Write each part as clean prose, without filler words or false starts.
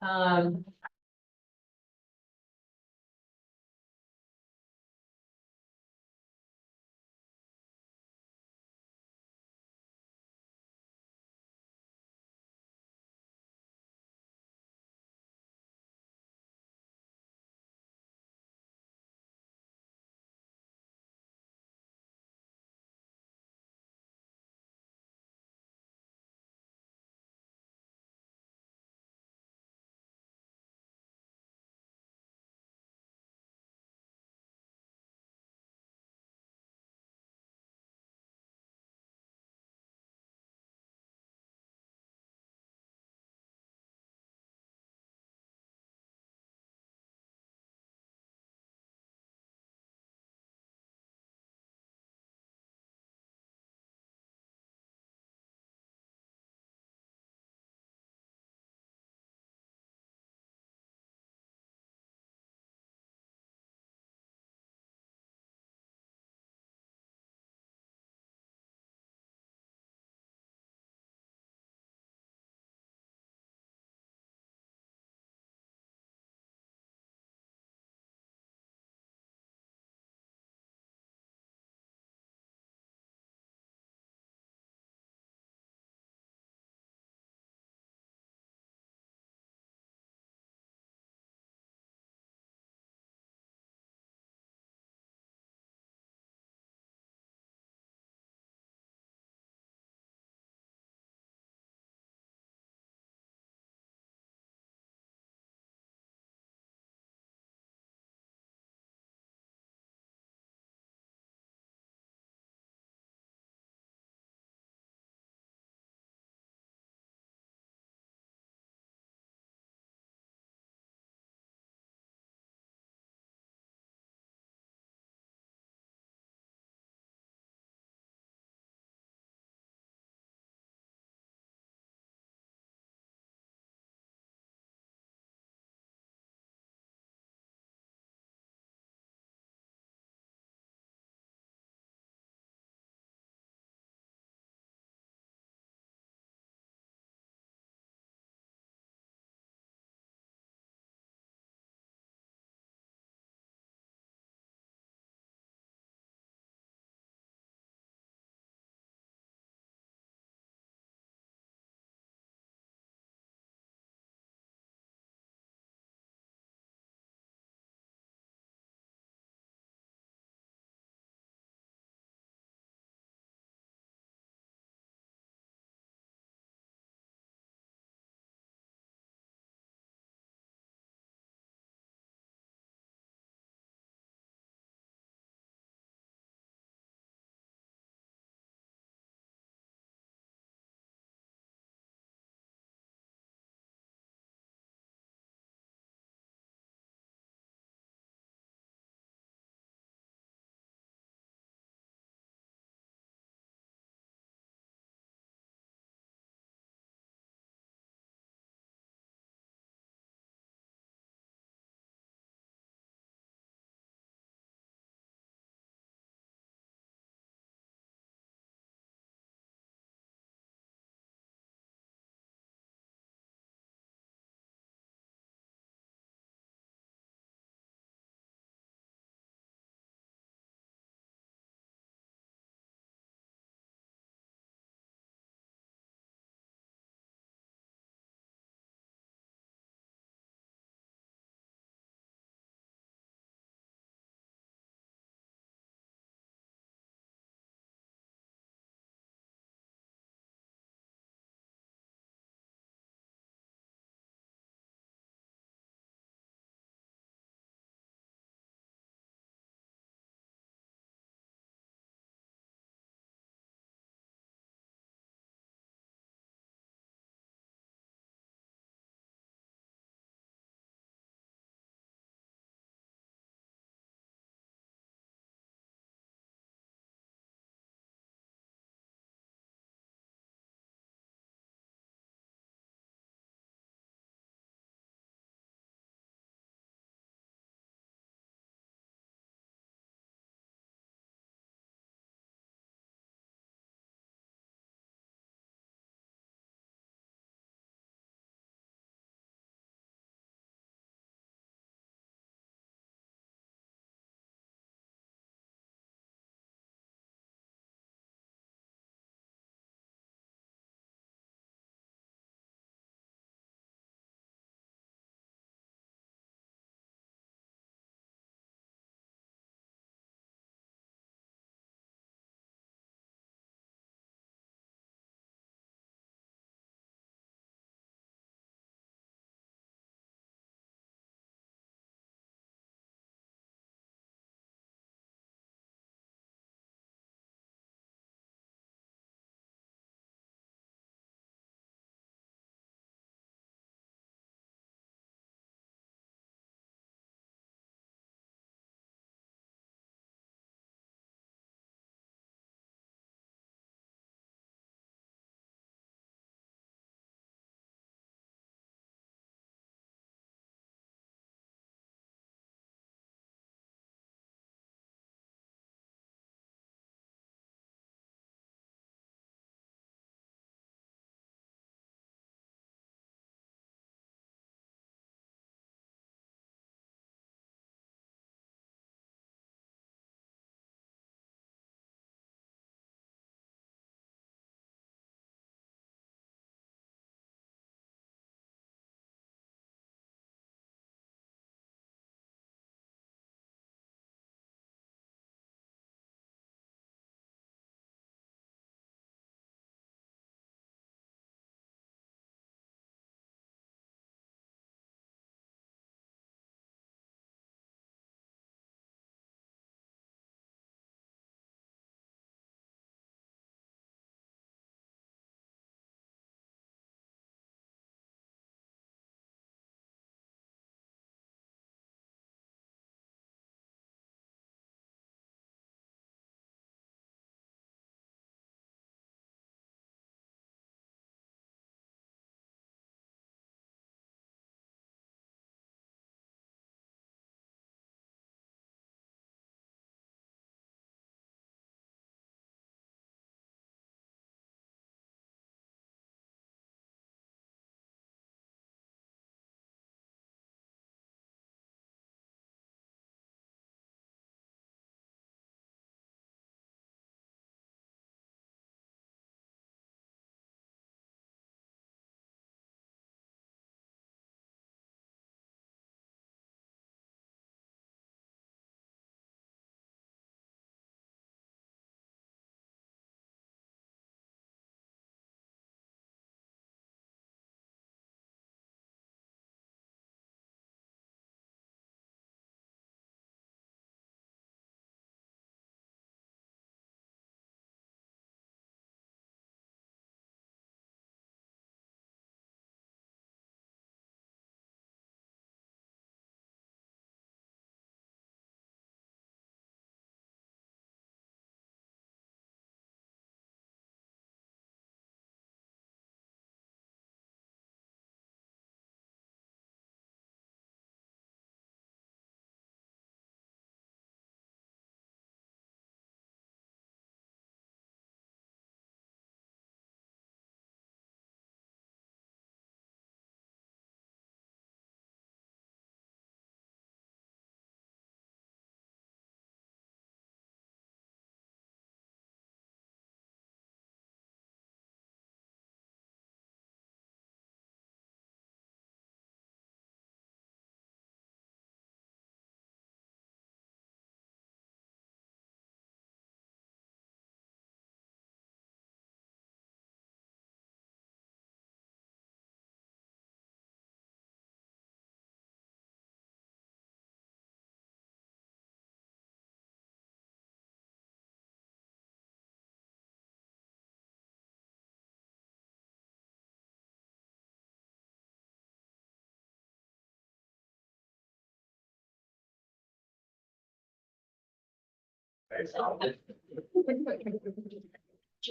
Um,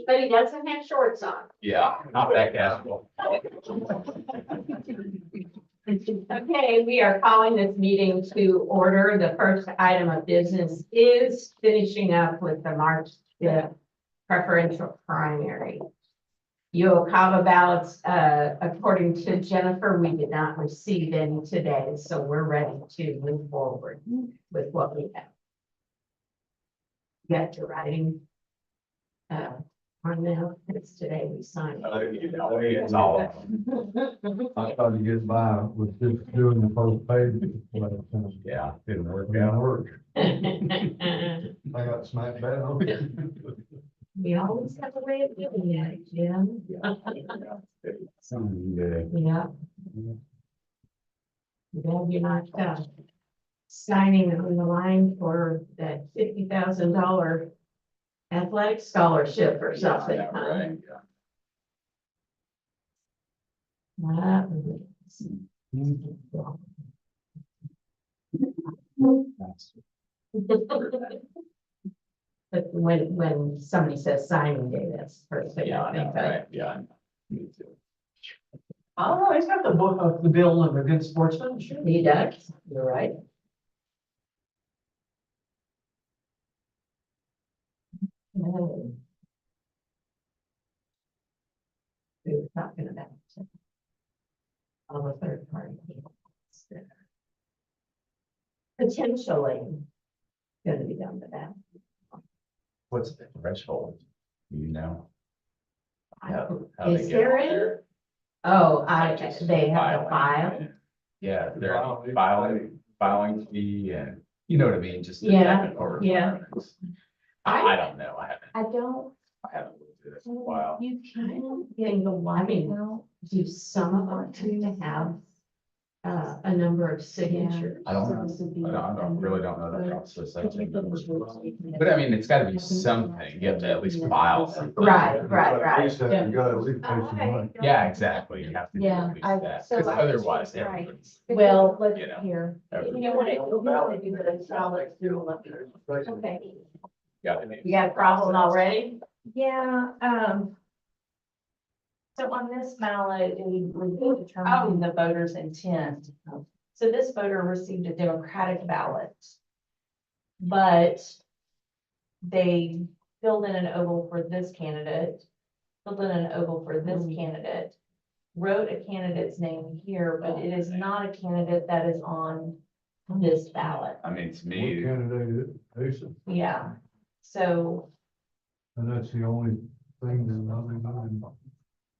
But he doesn't have shorts on. Yeah, not that casual. Okay, we are calling this meeting to order. The first item of business is finishing up with the March 5th preferential primary. Uocava ballots, according to Jennifer, we did not receive any today, so we're ready to move forward with what we have. You got your writing on now, it's today we signed. It's all. I tried to get by with just doing the first page. But Yeah, didn't work it didn't out. work. I got smacked bad on it. We always have a way of doing it, Jim. Yeah. Glad you're not signing on the line for that $50,000 athletic scholarship or something. Yeah, huh? right, That was- But when somebody says signing day, that's the first thing Yeah, I I know, think right, of. yeah. Me too. Oh, he's got the book of the bill of a good sportsman. Sure. He does, you're right. Oh. We were talking about all the third party people. Potentially gonna be done with that. What's the threshold? You know? How Is they get there on any? there? Oh, Just they have to filing. file. Yeah, they're filing fee and, you know what I mean, just the Yeah, technical yeah. requirements. I don't know, I I don't, haven't looked at it in a while. you can, I mean, do some of them tend to have a number of signatures? I don't know, I don't really don't know the process. I think numbers. But I mean, it's gotta be something, you have to at least file something. Right. At least have to go, at least pay some money. Yeah, exactly, you have to do Yeah, at least I- that, so because I- otherwise right. everybody's. Well, let's You know, hear. everybody's You want to do the solid through. Okay, got it. you got a problem already? Yeah, so on this ballot, we determine the voter's intent. So this voter received a Democratic ballot. But they filled in an oval for this candidate, filled in an oval for this candidate, wrote a candidate's name here, but it is not a candidate that is on this ballot. I mean, to What me, candidate is, Yeah, so and that's the only thing that I'm.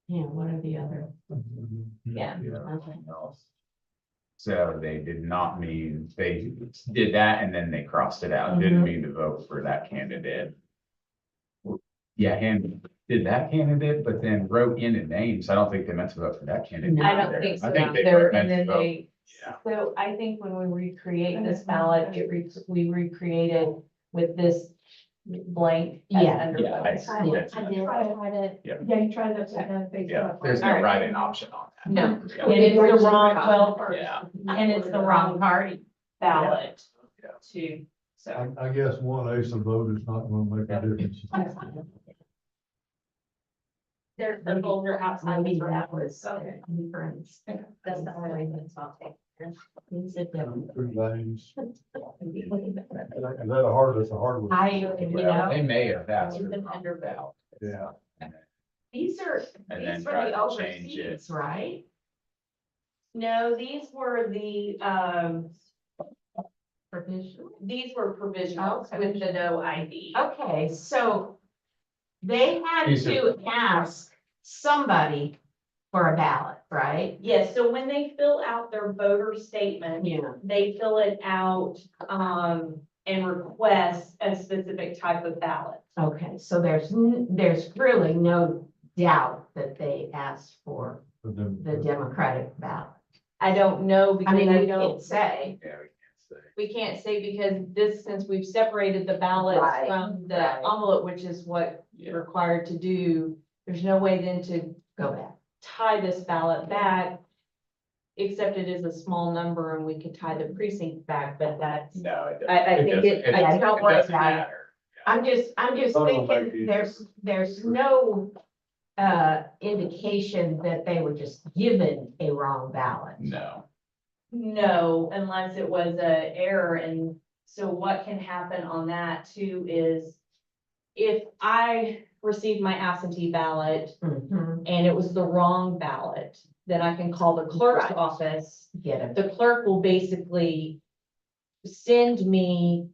Yeah, what are the other? Yeah. nothing else. So they did not mean, they did that and then they crossed it out, didn't mean to vote for that candidate. Yeah, and did that candidate, but then wrote in a name, so I don't think they meant to vote for that candidate. I don't either. think so. I think they There, meant and to then vote. they, Yeah. so I think when we recreate this ballot, we recreated with this blank. as Yeah. under Yeah, votes. I did. Yeah. Yeah, you tried that. Yeah, there's no write-in option on that. No, Yeah. and it's the wrong, well, Yeah. and it's the wrong party ballot Yeah. too, so. I guess one ace of vote is not gonna make a difference. There's the folder outside Maybe for that that was Okay. difference. That's the only thing I'll take. Sit down. Three lanes. Is that a hard, that's a hard one. Well, they may have asked for It's the an wrong under ballot. Yeah. These are, And then these are try the to change it. overseas, right? No, these were the, Provisional. these were provisionals Okay. with the no ID. Okay, so they had These are- to ask somebody for a ballot, right? Yes, so when they fill out their voter statement, Yeah. they fill it out, and request a specific type of ballot. Okay, so there's really no doubt that they asked for the Democratic ballot. I don't know I because mean, I we don't can't say. Yeah, we can't say. We can't say because this, since we've separated the ballots Right, from the right. envelope, which is what Yeah. you're required to do, there's no way then to Go back. tie this ballot back. Except it is a small number and we could tie the precinct back, but that's, No, it doesn't. I think doesn't- I don't want doesn't that. matter. I'm just Oh, thinking, thank you. there's no indication that they were just given a wrong ballot. No, No, unless it was a error, and so what can happen on that too is if I received my absentee ballot Mhm. and it was the wrong ballot, then I can call the clerk's Right. office. Get it. The clerk will basically send me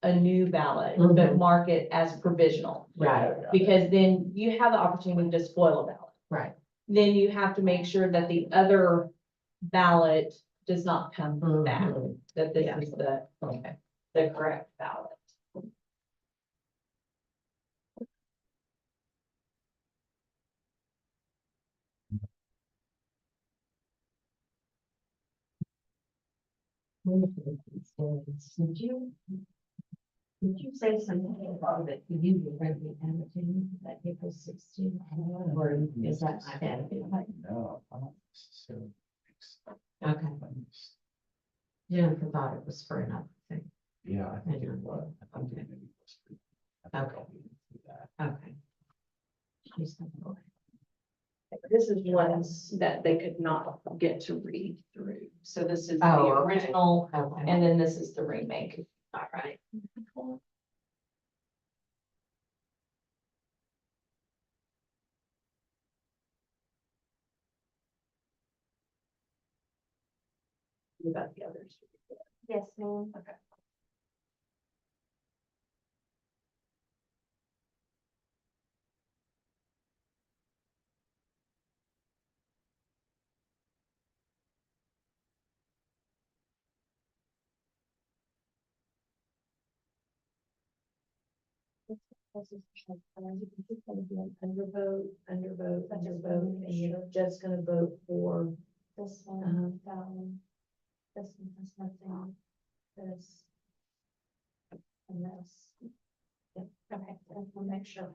a new ballot, but Mhm. mark it as provisional. Right, Because then you have the opportunity to spoil a ballot. right. Then you have to make sure that the other ballot does not come back, Mhm. that this Yeah. is Okay. the correct ballot. Did you say something about that you were going to be annotating that April 16th? Or is that my bad? no, I don't necessarily think so. Okay. Jennifer thought it was for another thing. Yeah, I think it was. I think it maybe was. I think I'll be able to do that. Okay. She's gonna go ahead. This is ones that they could not get to read through. So this is the Oh, okay. original, Okay. and then this is the remake. All right. You got the others. Yes, ma'am. Okay. It's gonna be an undervote, and you're just gonna vote for this one, that one. This one has nothing, this. And this. Yep, okay, we'll make sure.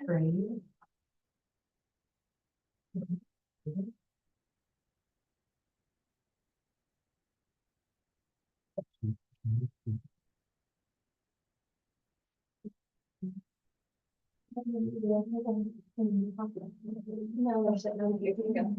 Great. No, there's no, you can go.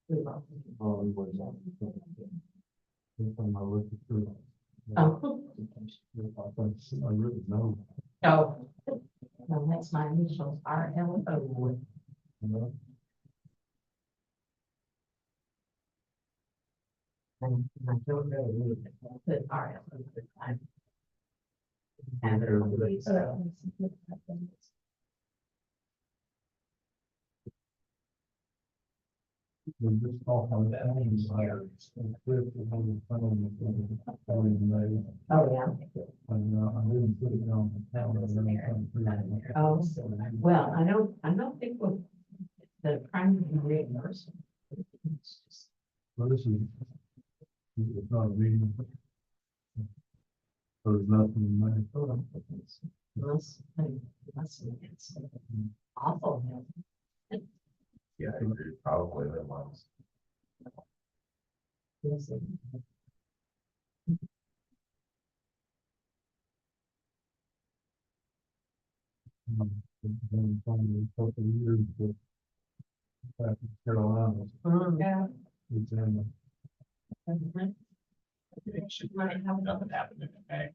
We will. Oh, it was on. This time I looked at through. Oh, I really know, oh. No, that's my initials, RLO. you know. I don't know. But RLO. And We're just talking about things like, oh, yeah. and, I didn't put it on the calendar. Oh, well, I don't think we'll, the primary reimbursement. Well, this is, it's not a meeting. So there's nothing in there. Unless it's awful. Yeah, I agree, probably the ones. Yes. Been probably a couple of years, but back in Carolina, Yeah. it's in, It should, nothing happened in May.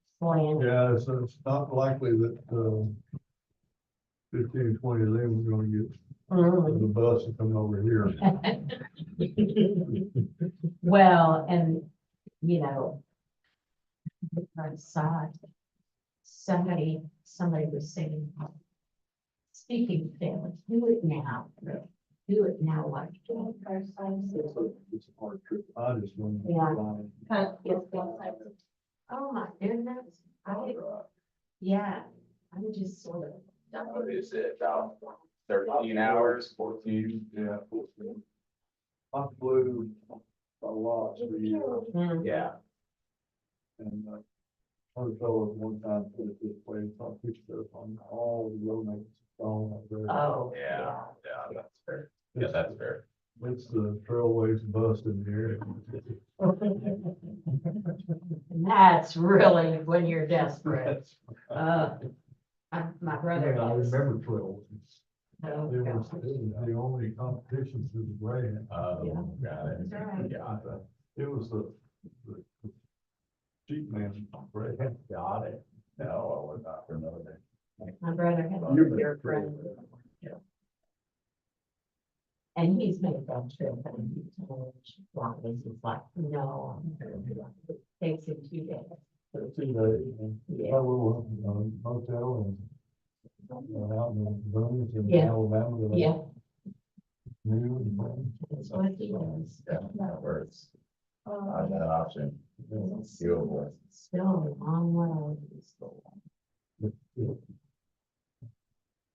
yeah, so it's not likely that, 15, 20 of them are gonna get the bus and come over here. Well, and, you know, I saw somebody was saying, speaking of families, do it now. Do it now, like. It's a hard trip. I just want Yeah. to. Oh, my goodness. Yeah, I'm just sort of. What is it, about 13 hours, 14? Yeah. I flew a lot for years, Yeah. and, hotel at one time put it this way, so I picture it on all the roommates. Oh. Yeah, that's fair. Yeah, that's fair. It's the Trailways bus in the area. That's really when you're desperate. My brother I has. remember Trailways. Oh, It was gosh. the only competition through the grant. Yeah. Got it. That's right. Yeah, It was the cheap man grant. got it. No, I was not familiar. My brother had a dear friend. And he's made that trip and he told Lonnie, he's like, no, I'm gonna do it. It takes him 2 days. 2 days, and Yeah. a little, hotel and, out in the boonies in Yeah. Alabama. that I Yeah, knew and- that's what he was. Yeah, that works. That option. Doable. Still a long way.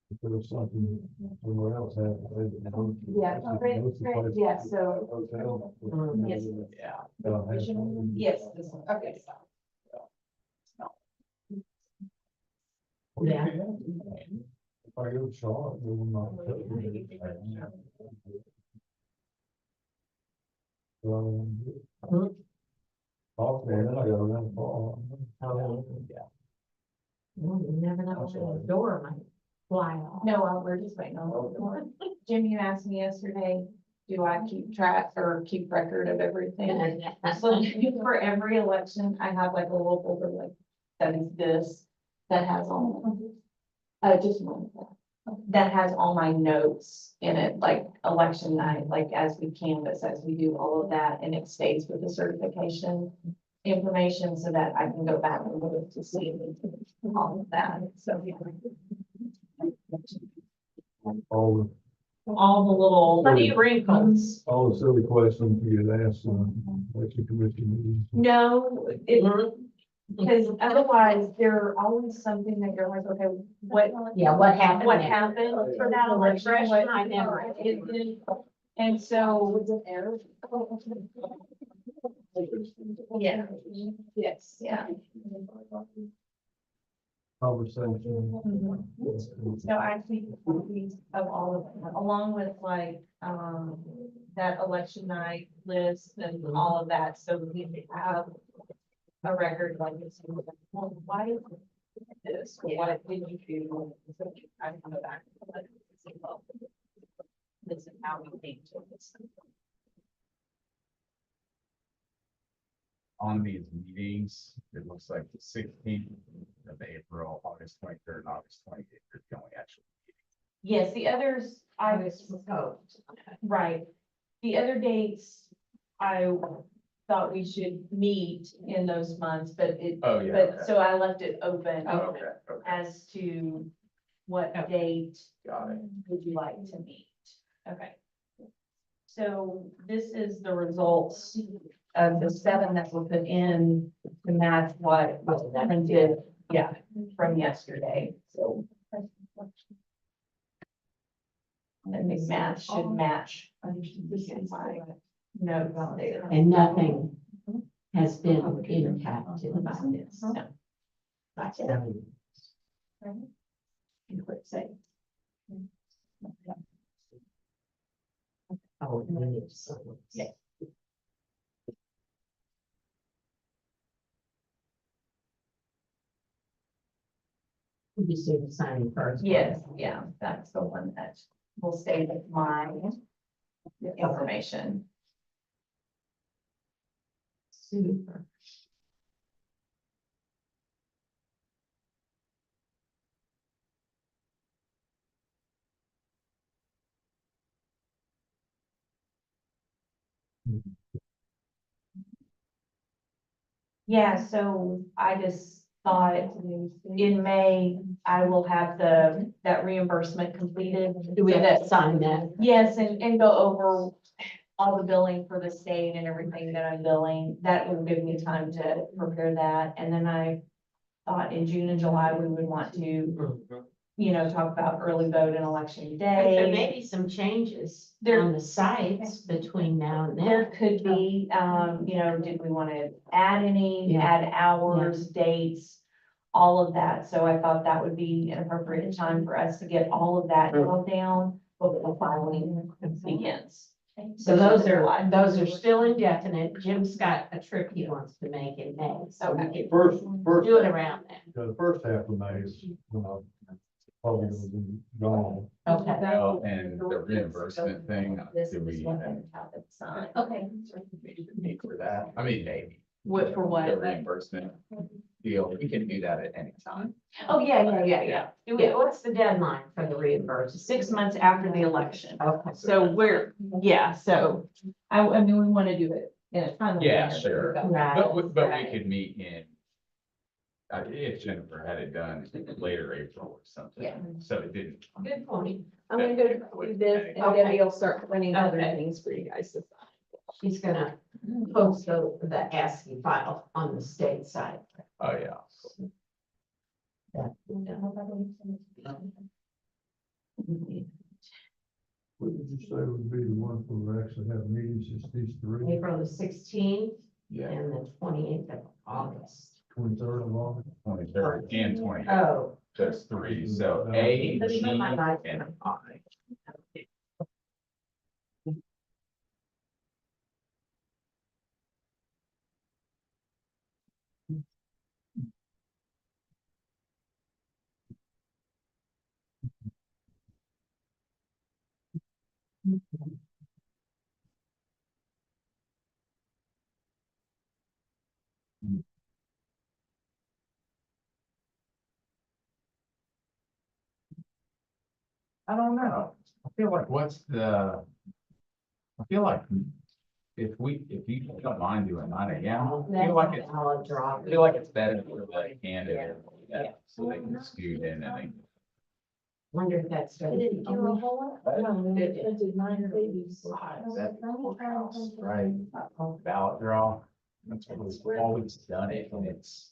If there was something somewhere else happened. Yeah, yeah, so. Hotel. Yes. Yeah. Yes, this one, okay. Yeah. If I go to Charlotte, they will not. Also, then I gotta run fall. Yeah. Well, you never know when the door might fly off. No, we're just waiting on the one. Jim, you asked me yesterday, do I keep track or keep record of everything? So for every election, I have like a little folder like, that is this, that has all, just one. That has all my notes in it, like election night, like as we canvass, as we do all of that, and it stays with the certification information so that I can go back and look to see all of that, so. All All the little Funny wrinkles. the silly questions you get asked in election commission meetings. No, it, because otherwise there always something that you're like, okay, what, Yeah, what happened? what happened for that election? Refresh What- my memory. And so. Yeah, yes, yeah. Conversation. So I keep copies of all of them, along with like, that election night list and all of that, so we have a record like this. Well, why is this? What did you do? So I can go back. And say, well, this is how we came to this. on these meetings, it looks like the 16th of April, August 23rd, and August 28th are the only actual. Yes, the others, I was, right. The other dates, I thought we should meet in those months, but it, Oh, yeah. but okay. so I left it open Okay, okay, as to what date got it. would you like to meet? Okay. So this is the results of the 7 that were put in to match what was printed, yeah, from yesterday, so. And the math should match. This is my note there. And nothing has been impacted by this. No. That's it. You would say. Oh, we need to sign it. Yeah. We just do the signing first. Yes, yeah, that's the one that will stay with my information. Super. Yeah, so I just thought in May, I will have that reimbursement completed. Do we have to sign that? Yes, and go over all the billing for the state and everything that I'm billing. That will give me time to prepare that. And then I thought in June and July, we would want to, talk about early vote and election There day. may be some changes There- on the sites between now and There then. could be, did we want to add any, Yeah. add hours, dates, all of that. So I thought that would be an appropriate time for us to get all of that nailed down before filing begins. So those are still indefinite. Jim's got a trip he wants to make in May, so we can First, do it around then. the first half of May is, probably gonna be gone. Okay. Well, and the reimbursement thing, This do we is what even I have to sign. Okay. need for that? I mean, maybe. What, for what? The reimbursement deal, we can do that at any time. Oh, yeah. What's the deadline for the reimbursement? 6 months after the election. Okay. So so I mean, we want to do it in a timely Yeah, manner. sure. Right. But we right. could meet in, if Jennifer had it done later April or something. Yeah. So it didn't. Good point. I'm gonna go do this and Okay. Debbie will start printing other Okay. things for you guys to sign. She's gonna post the ASCII file on the state side. Oh, yeah. What did you say would be the one where we actually have meetings, it's these three, April the 16th Yeah, and the 28th of August. 23rd of August? 23rd and 28th, Oh. just three. So A, Let me G, put my life and in. I. I don't know. I feel like I feel like if you don't mind doing 9 AM, I feel like it's, I'll draw. I feel like it's better for the candidate. Yeah, so they can scoot in and they. Wonder if that's. Did it do a whole lot? It did mine babies. Right, ballot draw, that's what we've always done it, and it's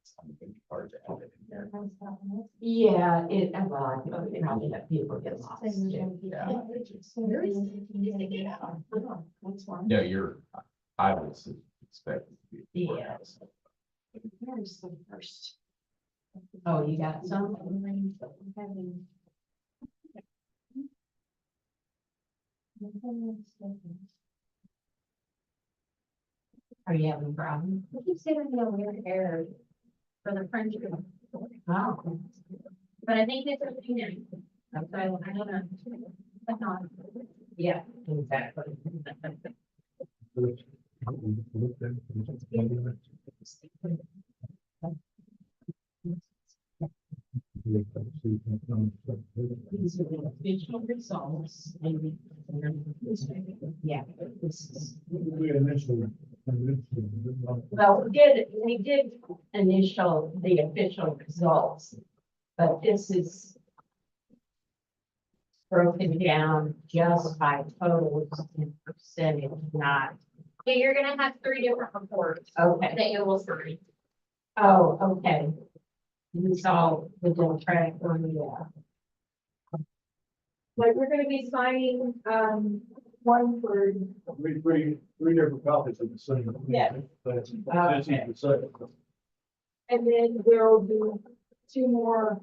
something hard to have it in there. Yeah, well, I think we probably have people get lost too. Yeah. What's one? No, I would expect it to be. Yeah. Where's the first? Oh, you got some? Are you having problems? I keep saying I'm gonna wear hair for the French. Oh. But I think it's okay now. So I don't know. Yeah, exactly. These are the official results. Yeah. Well, we did the official results, but this is broken down just by totals and percentage, not, Yeah, you're gonna have 3 different reports okay. that you will sign. Oh, okay. You saw the Democratic one, yeah. Like, we're gonna be signing, one for, Three different copies of the same. Yeah. That's, Okay. this is the second. and then there will be 2 more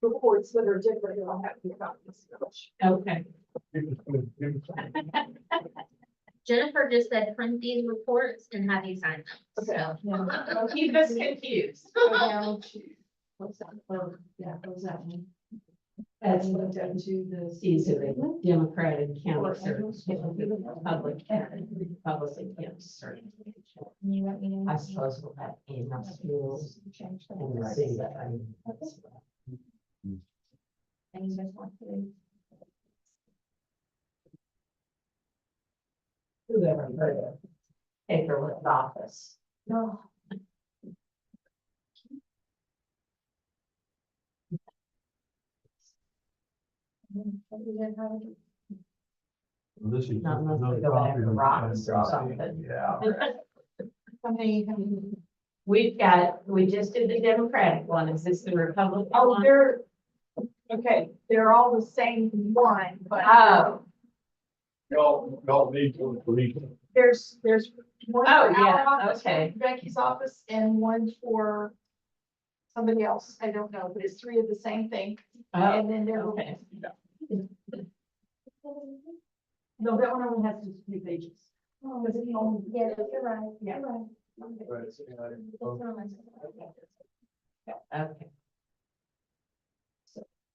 reports that are different, and I'll have to copies. Okay. Jennifer just said print these reports and have you sign them. So. Don't keep us confused. Go down to, what's that, yeah, what was that one? That's Go what down to the. these are the Democratic county certificate, public county, Republican county certificate. You want me to? I suppose we'll have in our schools Change that. and the city that I mean. And you just want to. Whoever heard of paperless office. No. This is. Not unless we another go copy after of the rocks same or copy. something. Yeah. How many? We just did the Democratic one. Is this the Republican Oh, one? they're all the same one, but Oh, Y'all need to read. there's one for Oh, yeah, our office, one okay. for Becky's office, and one for somebody else. I don't know, but it's 3 of the same thing. oh, And then there will, okay. no, that one only has 2 pages. Because it only. Yeah, you're right. Yeah. Okay.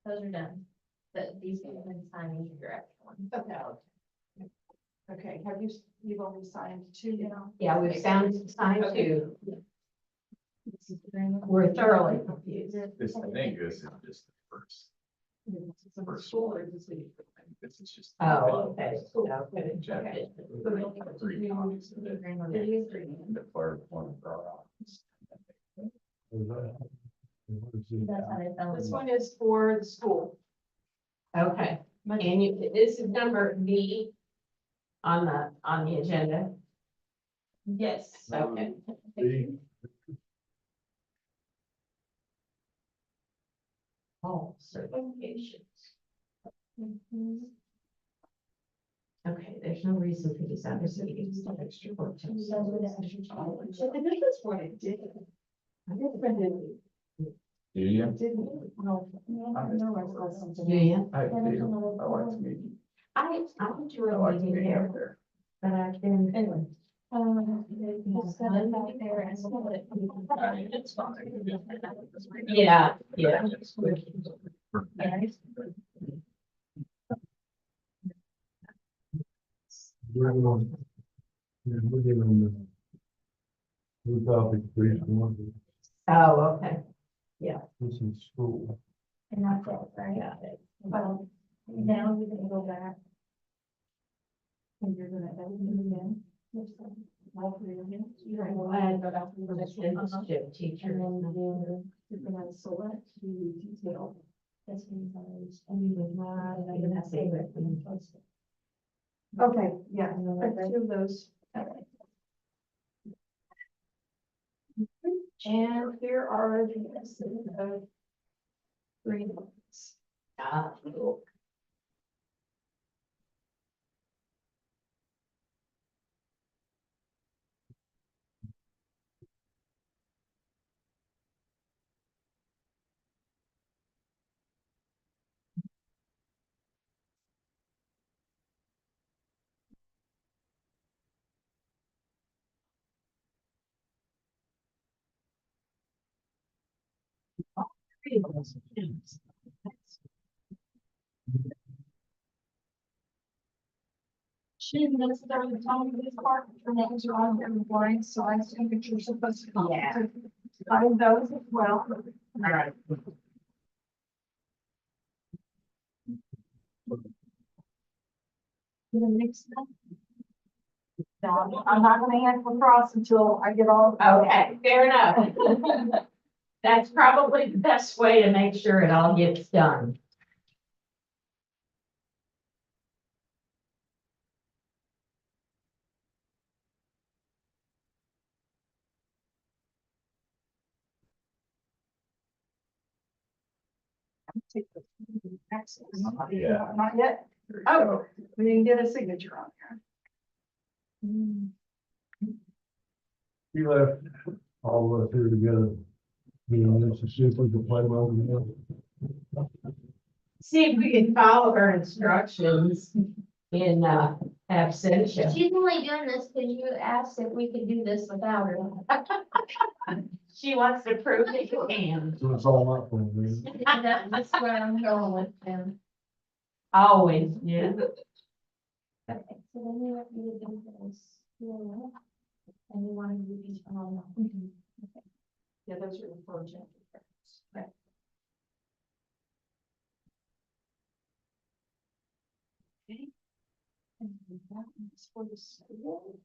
Those are done. These can be signed as your extra one. Okay. Okay, you've only signed 2 now? Yeah, we've signed 2. We're thoroughly confused. This, I think this is just the first. First story. This is just. Oh, okay. Okay. Jeff, three copies of it. The clerk, one for our office. That's how they found This it. one is for the school. Okay, and this is number B on the agenda. Yes. Okay. All certifications. Okay, there's no reason for these other cities to extra work. This is what it did. I didn't print it. Do you? Didn't, no. Do you? I do. I like to meet. I enjoy I like to meeting meet there, out there. but I've been. Anyway. Just set it out there and split it. I mean, it's fine. Yeah, yeah. We're on. Yeah, we're giving them. Two topics for each one. Oh, okay. This is school. And that's it, right? Got it. Well, now you can go back. And you're gonna edit it again. All 3 of you. You're gonna go ahead and go back to the This position. is gym teacher. And then you're gonna select the detail. That's when you would not, you're gonna save it. And then post it. Okay, yeah, And then I let 2 of those. And here are the rest of 3 ones. Ah, cool. She admits that the time of this part, her names are on there in blank, so I think that you're supposed to. Yeah. Sign those as well. All right. The next one. No, I'm not gonna hand the cross until I get all. Okay, fair enough. That's probably the best way to make sure it all gets done. Yeah. Not yet. Oh, we didn't get a signature on there. He left all of us here together. You know, this is super to play well together. See if we can follow her instructions in absentia. She's only doing this because you asked if we could do this without her. She wants to prove that you can. So it's all up for me. That's where I'm going with them. Always, yeah. Okay, so then you have to do this. Yeah. And you want to do each one on that. Okay. Yeah, those are the project. Right. Okay. And that one's for the school.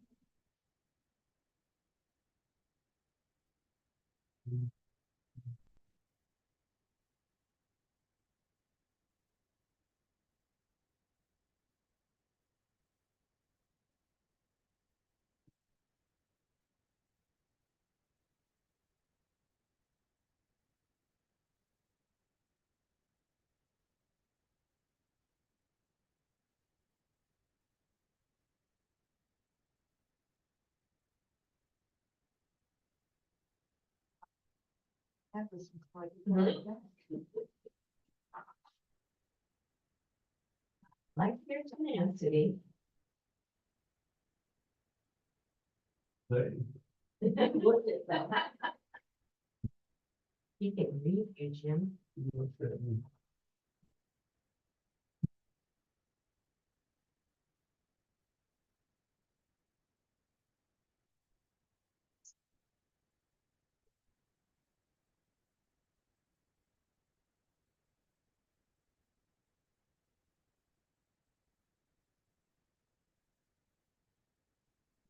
That was quite. Like here's Nancy. They, Look at that. He can read you, Jim.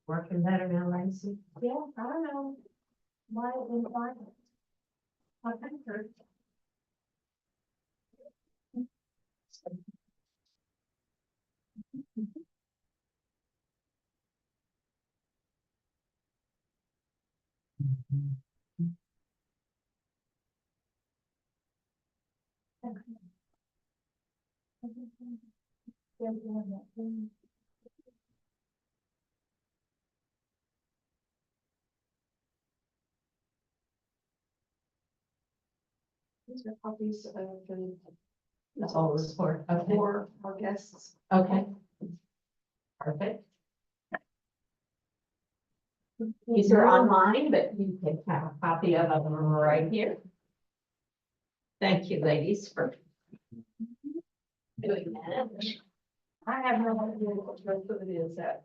Working better now, Lacey. Yeah, I don't know why it didn't like it. I think her. These are copies of the. The whole report. Okay, For our guests. okay. Perfect. These are online, but you can have a copy of them right here. Thank you, ladies, for doing that. I have no idea what most of it is that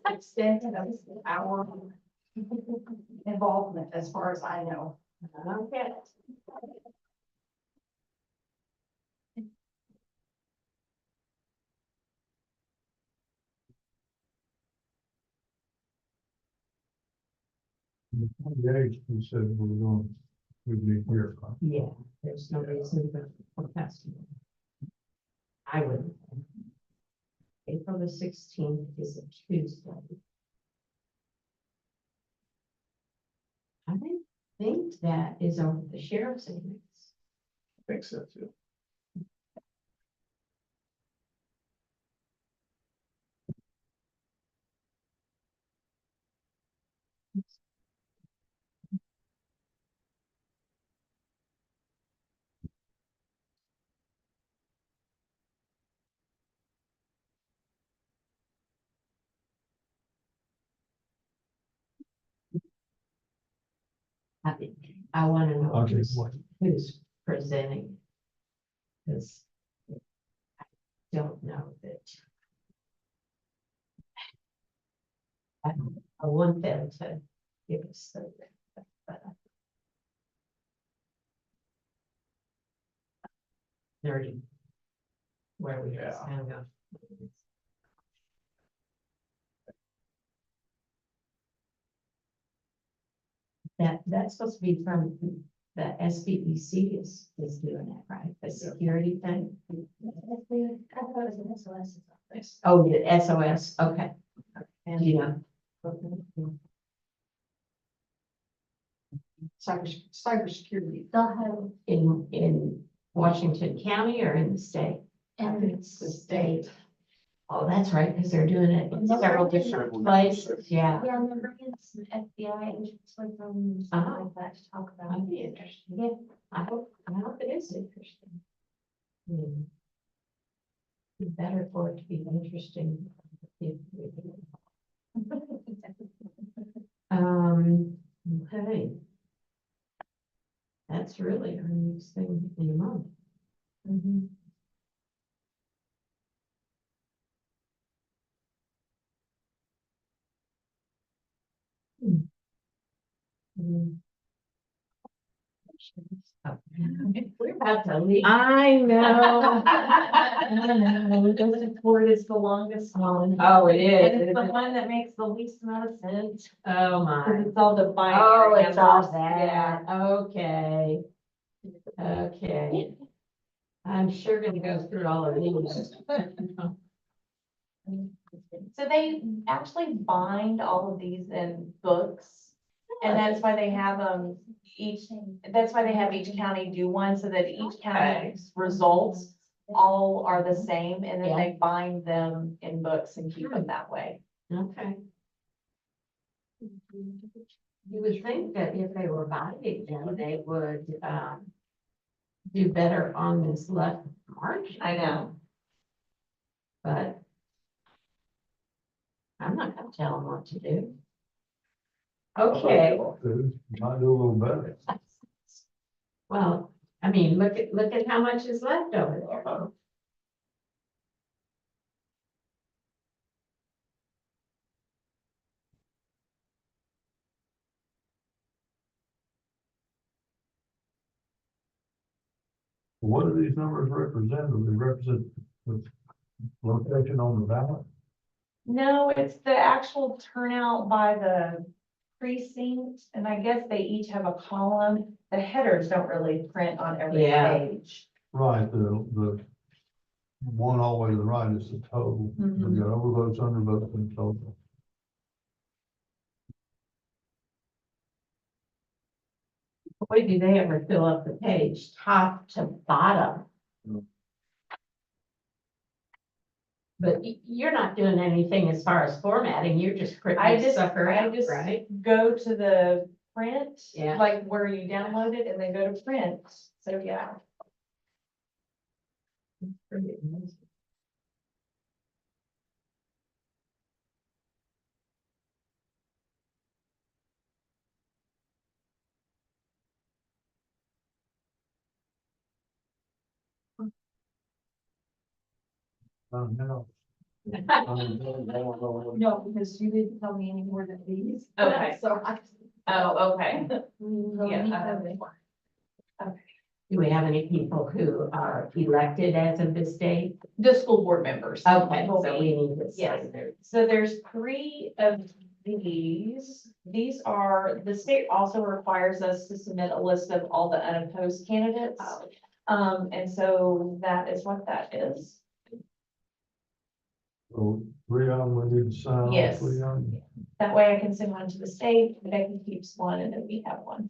extent of our involvement, as far as I know. Okay. the age, he said we're going, we'd be here. Yeah, there's no reason for testing. I would. April the 16th is a Tuesday. I think that is over the sheriff's annex. I think so too. I want to know Okay, who's, what? who's presenting. Because I don't know that. I want them to give us the. Nerdy. Where we just Yeah. kind of go. That's supposed to be from the SBEC is doing it, right? The security thing. I thought it was an SOS. Oh, the SOS, okay. And you know. Cybersecurity. They'll have, In Washington County or in the state? and It's the state. Oh, that's right, because they're doing it in several different places, yeah. yeah, and they're bringing some FBI agents with them, something like that to talk about. That'd be interesting. Yeah. I hope it is interesting. Hmm. Be better for it to be interesting. Okay. That's really our next thing in a month. Mhm. Mm. We're about to leave. I know. I know, this report is the longest one. Oh, it And is. it's the one that makes the least amount of sense, Oh, my. because it's all the binary. Oh, it's all numbers. that. Okay. Okay. I'm sure gonna go through all of these. So they actually bind all of these in books. And that's why they have that's why they have each county do one, so that each county's results all are the same, and then they bind them in books and keep them that way. Okay. You would think that if they were binding them, they would, do better on this left march. I know. But I'm not gonna tell them what to do. Okay, Might do a little better. well, I mean, look at how much is left over there. What do these numbers represent? Do they represent the location on the ballot? No, it's the actual turnout by the precinct, and I guess they each have a column. The headers don't really print on every Yeah. page. Right, the one all the way to the right is the total. We Mhm. got overvotes, undervotes, and total. Boy, do they ever fill up the page, top to bottom. Mm. But you're not doing anything as far as formatting, you're just printing I the just, sucker I out, just right? go to the print, Yeah. like where you download it, and then go to print. So, yeah. Pretty amazing. No. No, because you didn't tell me any more than these. Okay. So I. Oh, okay. Yeah. Do we have any people who are elected as of this date? The school board members. Okay, will so be- we need to Yes. sign there. So there's 3 of these. These are, the state also requires us to submit a list of all the unopposed candidates. And so that is what that is. So 3 of them, we need to sign all Yes. 3 of them. That way I can send one to the state, Becky keeps one, and then we have one.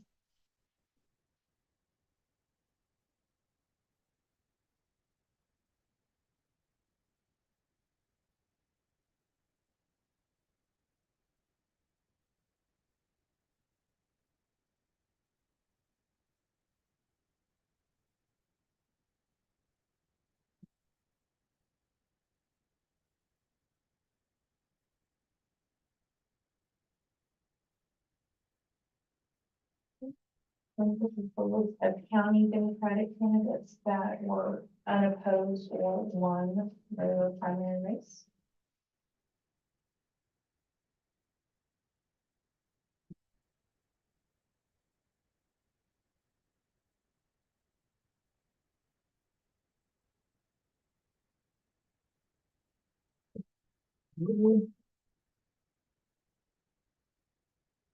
And this is the list of county Democratic candidates that were unopposed or won their primary race.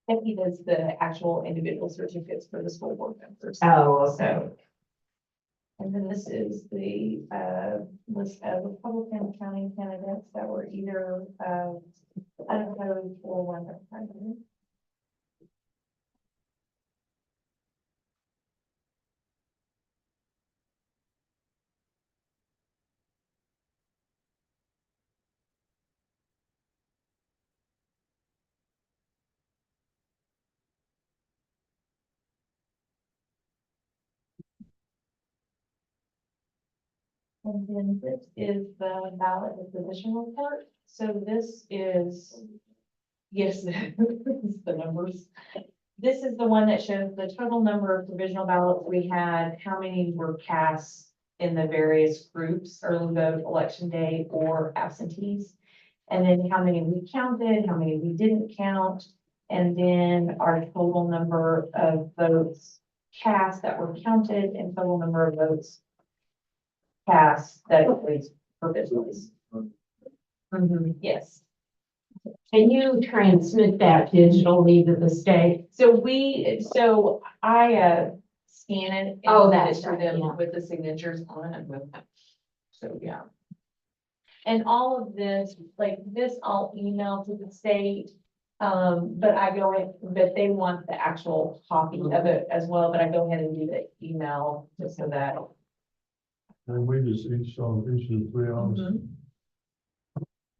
Becky does the actual individual certificates for the school board members. Oh, okay. So, and then this is the list of Republican county candidates that were either unopposed or one that primary. And then this is the ballot disposition report. So this is, yes, this is the numbers. This is the one that shows the total number of provisional ballots we had, how many were cast in the various groups, early vote, election day, or absentees. And then how many we counted, how many we didn't count, and then our total number of votes cast that were counted and total number of votes cast that includes provisionals. Yes. Can you transmit that digitally to the state? So I scan it. and Oh, send it that's to right, them yeah. with the signatures on it with them. So, yeah. And all of this, like this, I'll email to the state. But I go in, but they want the actual copy of it as well, but I go ahead and do the email just so that. And we just each of the 3 hours. Mhm.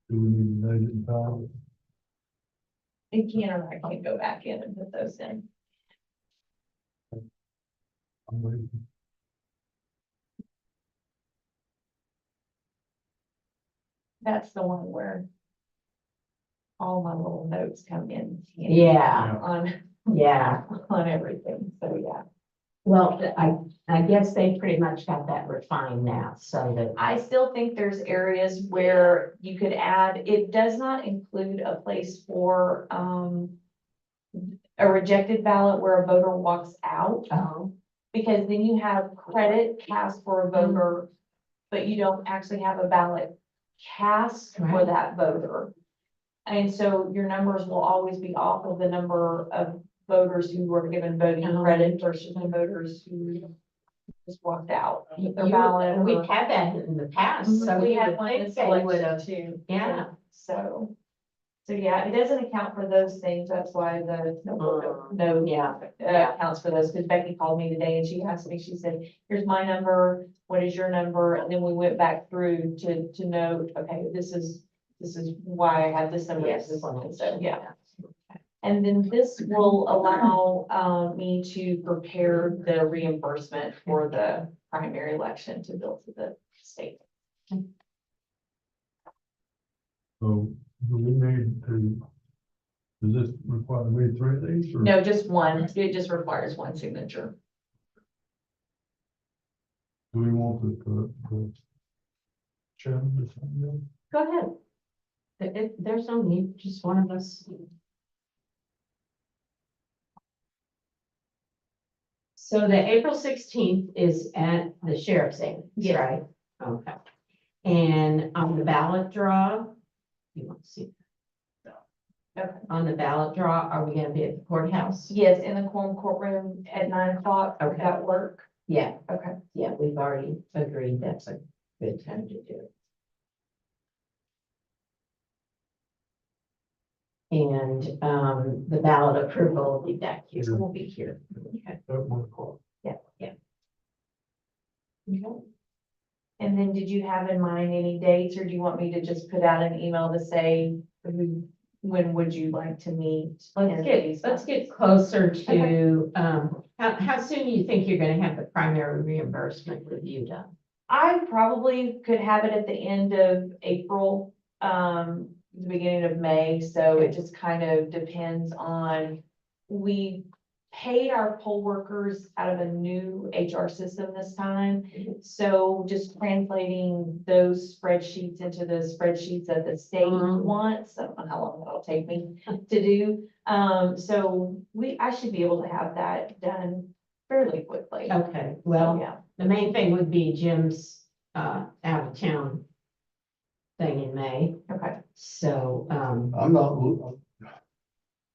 Do we need to date it and time? It can, or I can go back in and put those in. I'm waiting. That's the one where all my little notes come in. Yeah, On, yeah. on everything, so yeah. Well, I guess they pretty much got that refined now, so that, I still think there's areas where you could add, it does not include a place for, a rejected ballot where a voter walks out. oh, Because then you have credit cast for a voter, but you don't actually have a ballot cast for Right. that voter. And so your numbers will always be off of the number of voters who were given voting Oh. credit versus the voters who just walked out with their ballot. we've or- had that in the past, so We you had would one think this they would election have. too. Yeah. So yeah, it doesn't account for those things. That's why the no Yeah, yeah. accounts for those. Because Becky called me today and she asked me, she said, here's my number, what is your number? And then we went back through to note, okay, this is why I have this number. Yes. This is one. So, yeah. And then this will allow me to prepare the reimbursement for the primary election to bill to the state. So do we need to, does this require me 3 of these or? No, just one. It just requires one signature. Do we want the chairman to sign them? Go ahead. There's no need, just one of us. So the April 16th is at the sheriff's agency, Yes. right? Okay. And on the ballot draw, you want to see? Okay. On the ballot draw, are we gonna be at the courthouse? Yes, in the quorum courtroom at 9 o'clock. Would Okay. that work? Yeah, Okay. yeah, we've already agreed that's a good time to do it. And the ballot approval will be back here. Sure. We'll be here. Okay. At 1 o'clock. Yeah, yeah. Okay. And then did you have in mind any dates, or do you want me to just put out an email to say, when would you like to meet? Let's get closer to, how soon do you think you're gonna have the primary reimbursement review done? I probably could have it at the end of April, the beginning of May, so it just kind of depends on, we paid our poll workers out of a new HR system this time. So just translating those spreadsheets into the spreadsheets that the state Mhm. wants, I don't know how long that'll take me to do. So I should be able to have that done fairly quickly. Okay, So, well, yeah. the main thing would be Jim's out of town thing in May. Okay. So, I'm not,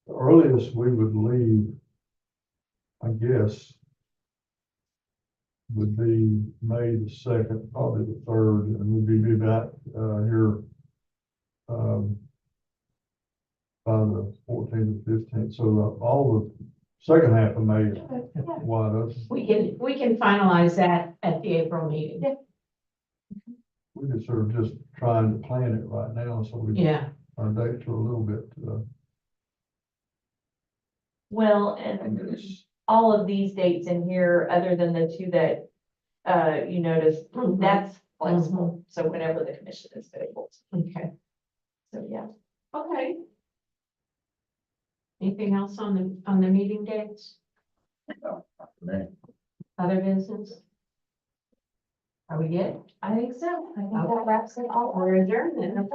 the earliest we would leave, I guess, would be May the 2nd, probably the 3rd, and we'd be back, here, by the 14th or 15th, so all the second half of May is wide open. we can finalize that at the April meeting. We could sort of just trying to plan it right now, so we, Yeah, our dates are a little bit, Well, and all of these dates in here, other than the two that, you noticed, Mhm. that's flexible. So whenever the commission is able to, okay, so yeah. okay. Anything else on the meeting dates? Other business? Are we good? I think so. I think that wraps it all up. We're adjourned then.